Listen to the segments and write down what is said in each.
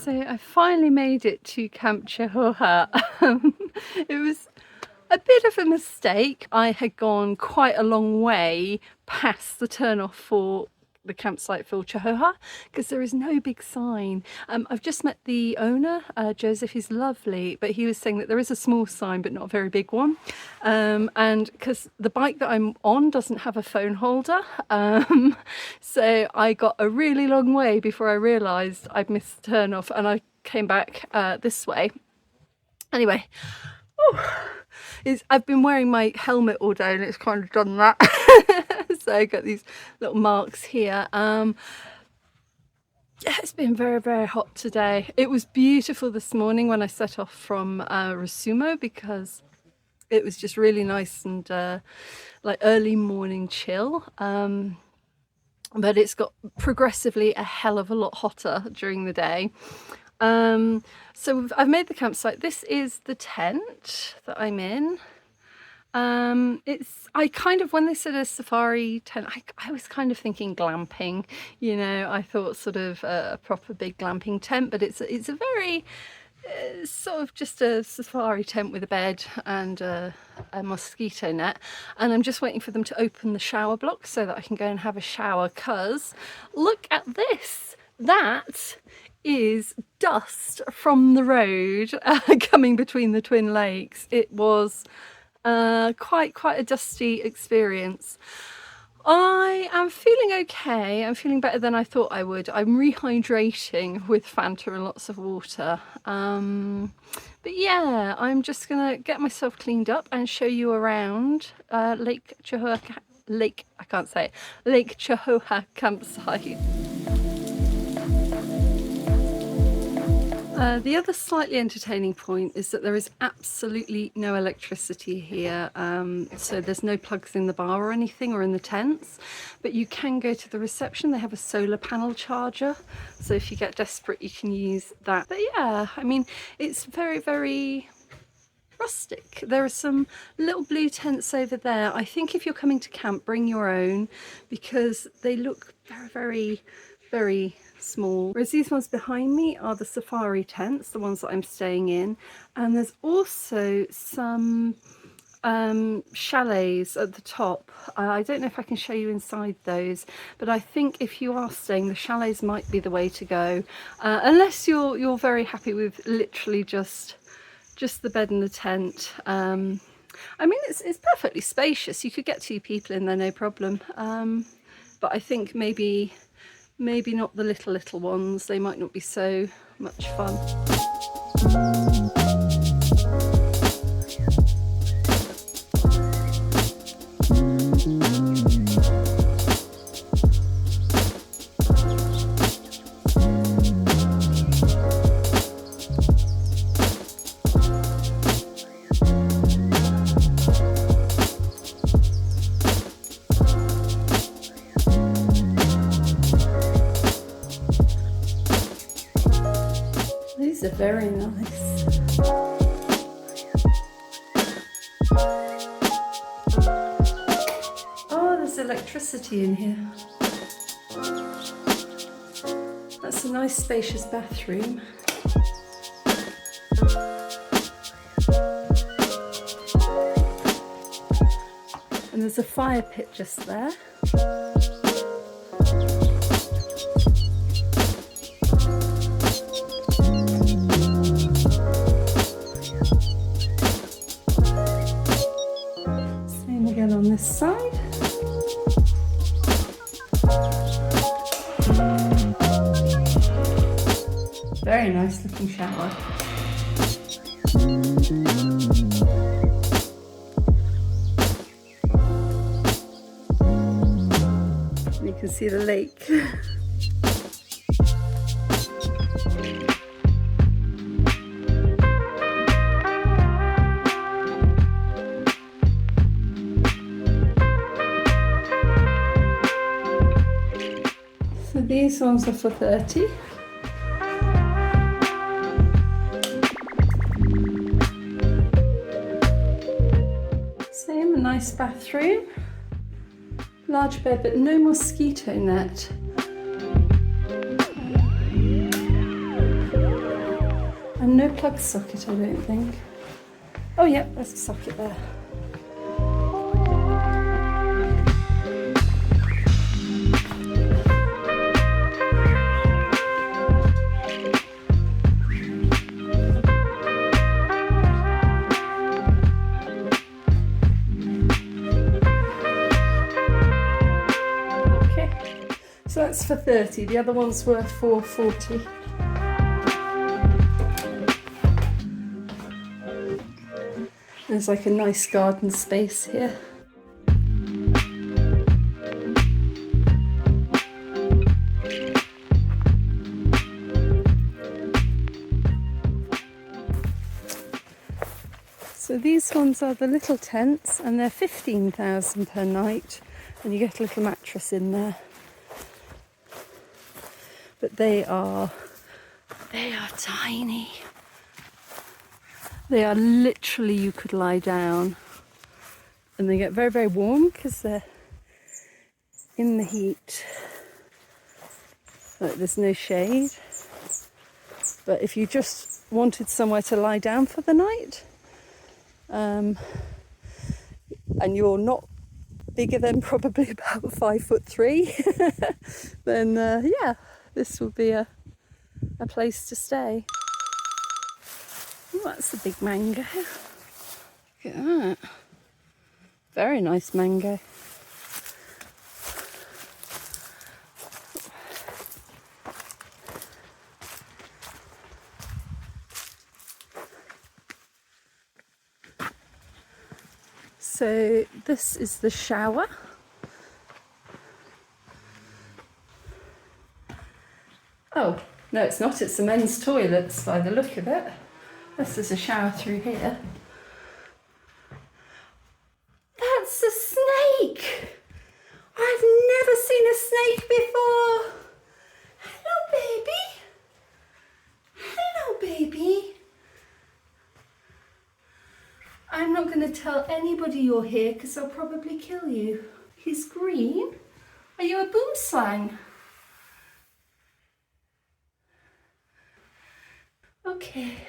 So I finally made it to Camp Cyohoha. It was a bit of a mistake. I had gone quite a long way past the turn-off for the campsite for Cyohoha because there is no big sign. I've just met the owner, Joseph. He's lovely, but he was saying that there is a small sign but not a very big one, and because the bike that I'm on doesn't have a phone holder, so I got a really long way before I realised I'd missed the turn off, and I came back this way. Anyway, I've been wearing my helmet all day and it's kind of done that. So I got these little marks here. Yeah, it's been very, very hot today. It was beautiful this morning when I set off from Rusumo because it was just really nice and like early morning chill. But it's got progressively a hell of a lot hotter during the day. So I've made the campsite. This is the tent that I'm in. I kind of, when they said a safari tent, I was kind of thinking glamping, you know. I thought sort of a proper big glamping tent, but it's a very sort of just a safari tent with a bed and a mosquito net. And I'm just waiting for them to open the shower block so that I can go and have a shower, because look at this. That is dust from the road coming between the twin lakes. It was quite a dusty experience. I am feeling okay. I'm feeling better than I thought I would. I'm rehydrating with Fanta and lots of water. But yeah, I'm just gonna get myself cleaned up and show you around Lake Cyohoha Campsite. The other slightly entertaining point is that there is absolutely no electricity here, so there's no plugs in the bar or anything, or in the tents, but you can go to the reception. They have a solar panel charger, so if you get desperate you can use that. But yeah, I mean, it's very, very rustic. There are some little blue tents over there. I think if you're coming to camp, bring your own, because they look very, very, very small. Whereas these ones behind me are the safari tents, the ones that I'm staying in. And there's also some chalets at the top. I don't know if I can show you inside those, but I think if you are staying, the chalets might be the way to go, unless you're very happy with literally just the bed and the tent. I mean, it's perfectly spacious. You could get 2 people in there, no problem. But I think maybe not the little ones. They might not be so much fun. These are very nice. Oh, there's electricity in here. That's a nice spacious bathroom. And there's a fire pit just there. On this side. Very nice looking shower. You can see the lake. These ones are for 30. Same, a nice bathroom. Large bed, but no mosquito net. And no plug socket, I don't think. Oh yeah, there's a socket there. So that's for 30, the other ones were for 40. There's like a nice garden space here. So these ones are the little tents and they're 15,000 per night and you get a little mattress in there. But they are tiny. They are literally, you could lie down, and they get very, very warm because they're in the heat. Like, there's no shade. But if you just wanted somewhere to lie down for the night, and you're not bigger than probably about 5'3", then yeah, this would be a place to stay. Oh, that's a big mango. Look at that. Very nice mango. So this is the shower. Oh, no it's not, it's the men's toilets by the look of it. This is a shower through here. That's a snake! I've never seen a snake before! Hello, baby! Hello, baby! I'm not going to tell anybody you're here because they'll probably kill you. He's green. Are you a boomslang? Okay.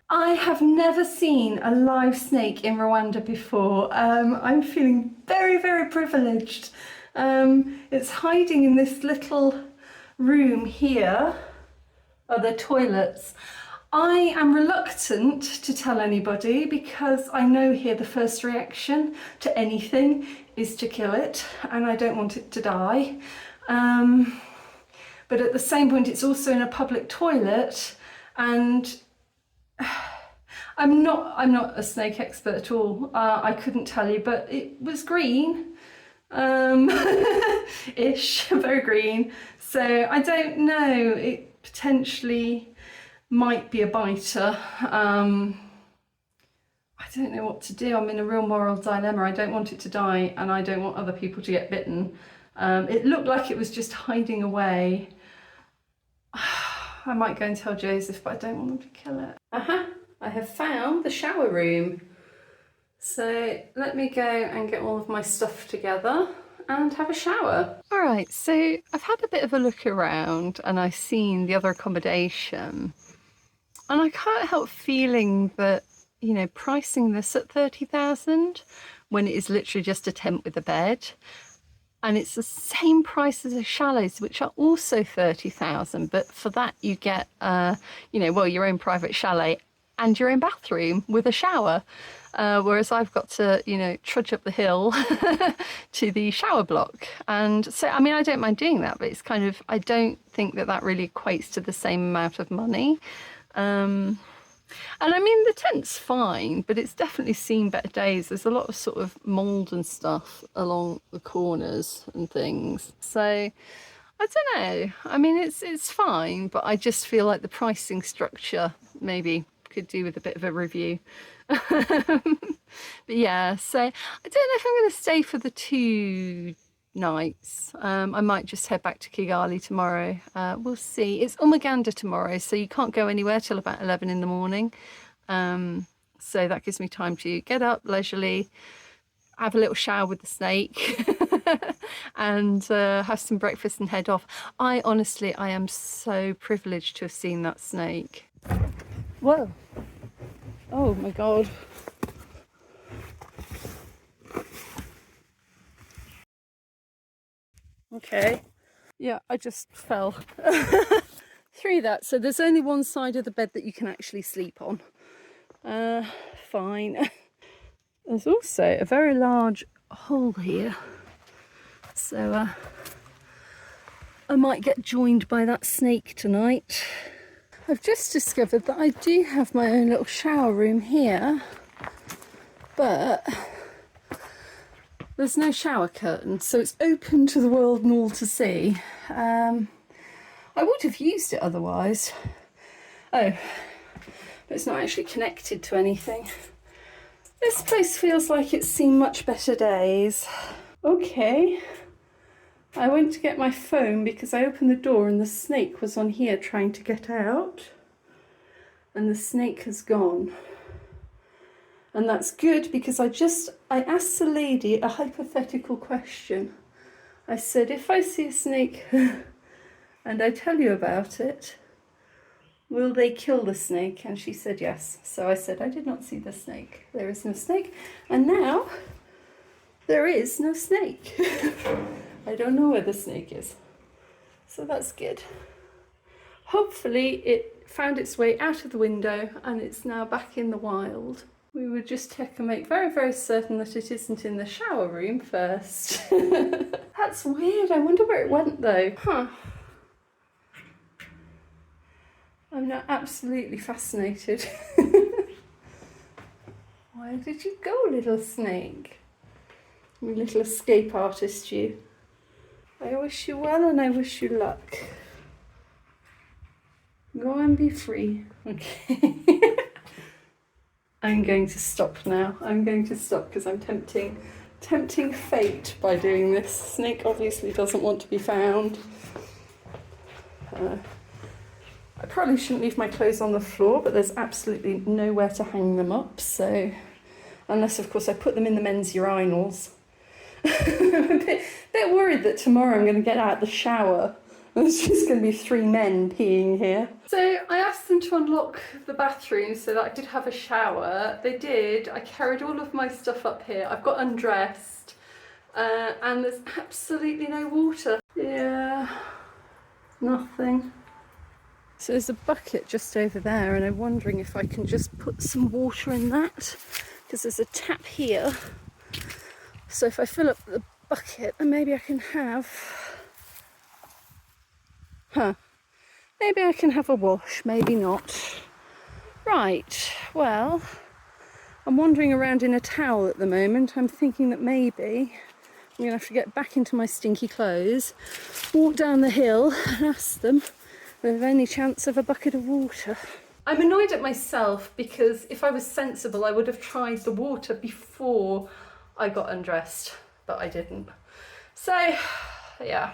I have never seen a live snake in Rwanda before. I'm feeling very, very privileged. It's hiding in this little room here, are the toilets. I am reluctant to tell anybody because I know here the first reaction to anything is to kill it and I don't want it to die. But at the same point it's also in a public toilet and I'm not a snake expert at all. I couldn't tell you, but it was green, ish, very green. So I don't know. It potentially might be a biter. I don't know what to do. I'm in a real moral dilemma. I don't want it to die, and I don't want other people to get bitten. It looked like it was just hiding away. I might go and tell Joseph, but I don't want them to kill it. I have found the shower room. So let me go and get all of my stuff together and have a shower. All right, so I've had a bit of a look around and I've seen the other accommodation. And I can't help feeling that, you know, pricing this at 30,000 when it is literally just a tent with a bed. And it's the same price as the chalets, which are also 30,000. But for that, you get, you know, well, your own private chalet and your own bathroom with a shower. Whereas I've got to, you know, trudge up the hill to the shower block. And so, I mean, I don't mind doing that, but it's kind of, I don't think that that really equates to the same amount of money. And I mean, the tent's fine, but it's definitely seen better days. There's a lot of sort of mould and stuff along the corners and things. So I don't know. I mean, it's fine, but I just feel like the pricing structure maybe could do with a bit of a review. But yeah, so I don't know if I'm going to stay for the 2 nights. I might just head back to Kigali tomorrow. We'll see. It's Umuganda tomorrow, so you can't go anywhere till about 11 in the morning. So that gives me time to get up leisurely, have a little shower with the snake and have some breakfast and head off. I am so privileged to have seen that snake. Whoa. Oh my God. Okay. Yeah, I just fell through that. So there's only one side of the bed that you can actually sleep on. Fine. There's also a very large hole here. So I might get joined by that snake tonight. I've just discovered that I do have my own little shower room here, but there's no shower curtain, so it's open to the world and all to see. I would have used it otherwise. Oh, but it's not actually connected to anything. This place feels like it's seen much better days. Okay, I went to get my phone because I opened the door and the snake was on here trying to get out, and the snake has gone. And that's good because I asked the lady a hypothetical question. I said, if I see a snake and I tell you about it, will they kill the snake? And she said yes. So I said, I did not see the snake. There is no snake. And now there is no snake. I don't know where the snake is. So that's good. Hopefully it found its way out of the window and it's now back in the wild. We would just check and make very, very certain that it isn't in the shower room first. That's weird. I wonder where it went though. Huh. I'm now absolutely fascinated. Where did you go, little snake? You little escape artist, you. I wish you well and I wish you luck. Go and be free. Okay. I'm going to stop now. I'm going to stop because I'm tempting fate by doing this. Snake obviously doesn't want to be found. I probably shouldn't leave my clothes on the floor, but there's absolutely nowhere to hang them up, so unless of course I put them in the men's urinals. I'm a bit worried that tomorrow I'm going to get out the shower and there's just going to be 3 men peeing here. So I asked them to unlock the bathroom so that I could have a shower. They did. I carried all of my stuff up here. I've got undressed and there's absolutely no water. Yeah, nothing. So there's a bucket just over there and I'm wondering if I can just put some water in that because there's a tap here. So if I fill up the bucket, then maybe I can have... Maybe I can have a wash, maybe not. Right, well, I'm wandering around in a towel at the moment. I'm thinking that maybe I'm going to have to get back into my stinky clothes, walk down the hill and ask them if there's any chance of a bucket of water. I'm annoyed at myself because if I was sensible, I would have tried the water before I got undressed, but I didn't. So, yeah.